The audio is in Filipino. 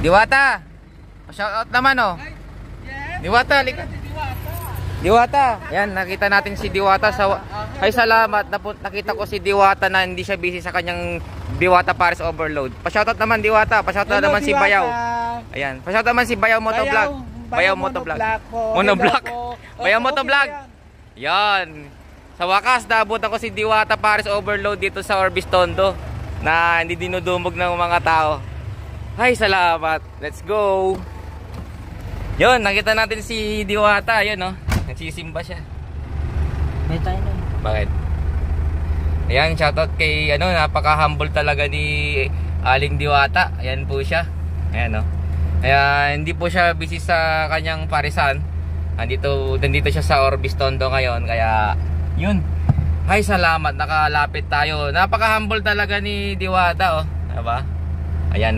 Diwata. Shoutout naman oh. Diwata, lika. Diwata. Yan, nakita natin si Diwata sa ay salamat. Nakita ko si Diwata na hindi siya busy sa kanyang Diwata Paris Overload. Pa-shoutout naman Diwata, pa-shoutout naman si Bayaw. Ayan, pa-shoutout naman si Bayaw Motovlog. Bayaw Motovlog. Monovlog. Bayaw Motovlog. Yan. Sa wakas, naabutan ko si Diwata Paris Overload dito sa Orbis Tondo na hindi dinudumog ng mga tao. Ay, salamat. Let's go. Yun, nakita natin si Diwata. Yun, no? Nagsisimba siya. May tayo na. Bakit? Ayan, shoutout kay, napaka-humble talaga ni Aling Diwata. Ayan po siya. Ayan, no? Kaya, hindi po siya busy sa kanyang parisan. Nandito siya sa Orbis Tondo ngayon. Kaya, yun. Ay, salamat. Nakalapit tayo. Napaka-humble talaga ni Diwata, oh. Diba? Ayan,